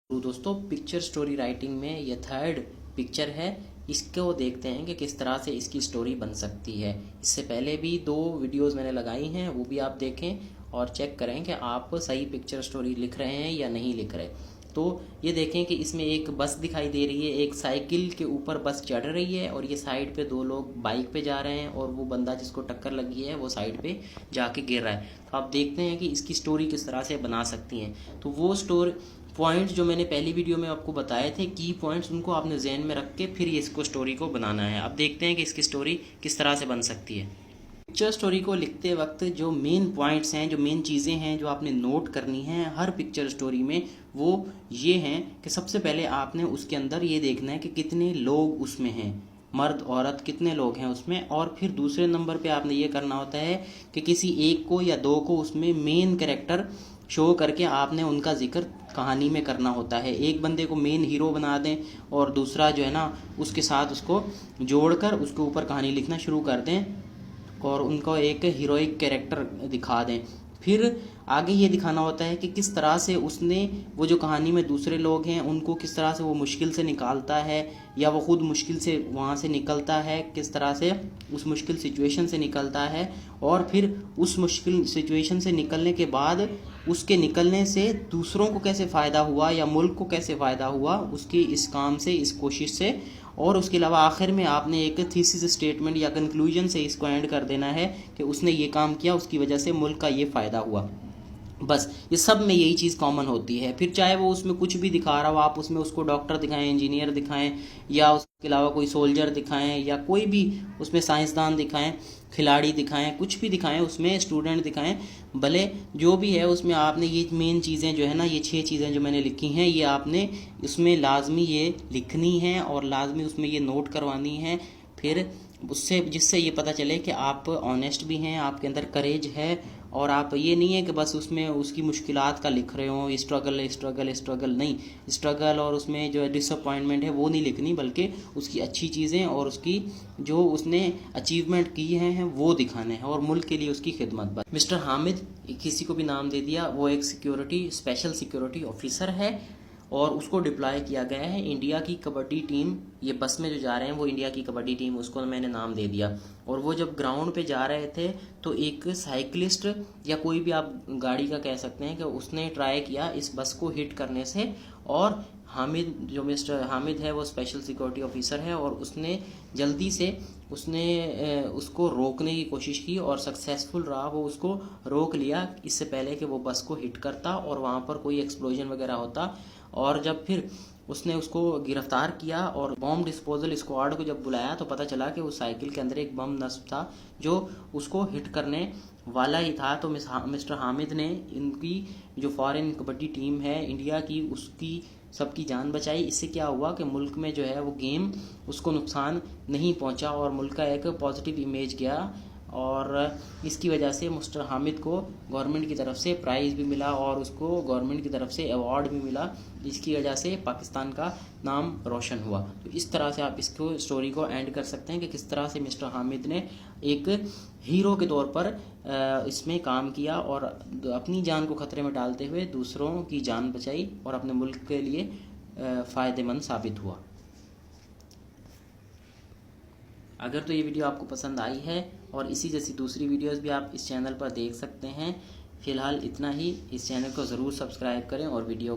तो दोस्तों picture story writing में ये थर्ड पिक्चर है। इसको देखते हैं कि किस तरह से इसकी स्टोरी बन सकती है। इससे पहले भी 2 वीडियोस मैंने लगाई हैं, वो भी आप देखें और चेक करें कि आप सही पिक्चर स्टोरी लिख रहे हैं या नहीं लिख रहे। तो ये देखें कि इसमें एक बस दिखाई दे रही है, एक साइकिल के ऊपर बस चढ़ रही है और ये साइड पे 2 लोग बाइक पे जा रहे हैं और वो बंदा जिसको टक्कर लगी है वो साइड पे जाके गिर रहा है। तो आप देखते हैं कि इसकी स्टोरी किस तरह से बना सकती हैं। तो वो स्टोरी पॉइंट्स जो मैंने पहली वीडियो में आपको बताए थे, की पॉइंट्स, उनको आपने जहन में रख के फिर ये इसको स्टोरी को बनाना है। अब देखते हैं कि इसकी स्टोरी किस तरह से बन सकती है। पिक्चर स्टोरी को लिखते वक्त जो मेन पॉइंट्स हैं, जो मेन चीज़ें हैं जो आपने नोट करनी हैं हर पिक्चर स्टोरी में, वो ये हैं कि सबसे पहले आपने उसके अंदर ये देखना है कि कितने लोग उसमें हैं, मर्द औरत कितने लोग हैं उसमें। और फिर दूसरे नंबर पे आपने ये करना होता है कि किसी एक को या 2 को उसमें मेन कैरेक्टर शो करके आपने उनका जिक्र कहानी में करना होता है। एक बंदे को मेन हीरो बना दें और दूसरा जो है ना उसके साथ उसको जोड़कर उसके ऊपर कहानी लिखना शुरू कर दें और उनको एक हीरोइक कैरेक्टर दिखा दें। फिर आगे ये दिखाना होता है कि किस तरह से उसने वो जो कहानी में दूसरे लोग हैं उनको किस तरह से वो मुश्किल से निकालता है या वो खुद मुश्किल से वहाँ से निकलता है, किस तरह से उस मुश्किल सिचुएशन से निकलता है और फिर उस मुश्किल सिचुएशन से निकलने के बाद उसके निकलने से दूसरों को कैसे फ़ायदा हुआ या मुल्क को कैसे फ़ायदा हुआ उसकी इस काम से, इस कोशिश से। और उसके अलावा आखिर में आपने एक थीसिस स्टेटमेंट या कंक्लूजन से इसको एंड कर देना है कि उसने ये काम किया, उसकी वजह से मुल्क का ये फ़ायदा हुआ। बस ये सब में यही चीज़ कॉमन होती है। फिर चाहे वो उसमें कुछ भी दिखा रहा हो, आप उसमें उसको डॉक्टर दिखाएं, इंजीनियर दिखाएं या उसके अलावा कोई सोल्जर दिखाएं या कोई भी उसमें साइंसदान दिखाएं, खिलाड़ी दिखाएं, कुछ भी दिखाएं, उसमें स्टूडेंट दिखाएं, भले जो भी है उसमें आपने ये मेन चीज़ें जो है ना, ये 6 चीज़ें जो मैंने लिखी हैं ये आपने उसमें लाजमी ये लिखनी है और लाजमी उसमें ये नोट करवानी है। फिर उससे जिससे ये पता चले कि आप ऑनेस्ट भी हैं, आपके अंदर करेज है और आप ये नहीं है कि बस उसमें उसकी मुश्किलात का लिख रहे हो, स्ट्रगल स्ट्रगल स्ट्रगल नहीं, स्ट्रगल और उसमें जो डिसअपॉइंटमेंट है वो नहीं लिखनी, बल्कि उसकी अच्छी चीज़ें और उसकी जो उसने अचीवमेंट की हैं वो दिखाने हैं और मुल्क के लिए उसकी खिदमत। बस मिस्टर हामिद, किसी को भी नाम दे दिया, वो एक स्पेशल सिक्योरिटी ऑफिसर है और उसको डिप्लॉय किया गया है इंडिया की कबड्डी टीम। ये बस में जो जा रहे हैं वो इंडिया की कबड्डी टीम, उसको मैंने नाम दे दिया। और वो जब ग्राउंड पे जा रहे थे तो एक साइकिलिस्ट या कोई भी आप गाड़ी का कह सकते हैं कि उसने ट्राई किया इस बस को हिट करने से, और हामिद, जो मिस्टर हामिद है वो स्पेशल सिक्योरिटी ऑफिसर है और उसने जल्दी से उसको रोकने की कोशिश की और सक्सेसफुल रहा। वो उसको रोक लिया इससे पहले कि वो बस को हिट करता और वहाँ पर कोई एक्सप्लोजन वगैरह होता। और जब फिर उसने उसको गिरफ्तार किया और बॉम्ब डिस्पोजल स्क्वाड को जब बुलाया तो पता चला कि उस साइकिल के अंदर एक बम नस्ब था जो उसको हिट करने वाला ही था। तो मिस्टर हामिद ने इनकी जो फॉरेन कबड्डी टीम है इंडिया की, उसकी सबकी जान बचाई। इससे क्या हुआ कि मुल्क में जो है वो गेम उसको नुकसान नहीं पहुंचा और मुल्क का एक पॉजिटिव इमेज गया और इसकी वजह से मिस्टर हामिद को गवर्नमेंट की तरफ से प्राइज़ भी मिला और उसको गवर्नमेंट की तरफ से अवार्ड भी मिला, जिसकी वजह से पाकिस्तान का नाम रोशन हुआ। तो इस तरह से आप इसको स्टोरी को एंड कर सकते हैं कि किस तरह से मिस्टर हामिद ने एक हीरो के तौर पर इसमें काम किया और अपनी जान को खतरे में डालते हुए दूसरों की जान बचाई और अपने मुल्क के लिए फ़ायदेमंद साबित हुआ। अगर तो ये वीडियो आपको पसंद आई है और इसी जैसी दूसरी वीडियोस भी आप इस चैनल पर देख सकते हैं। फ़िलहाल इतना ही। इस चैनल को ज़रूर सब्सक्राइब करें और वीडियो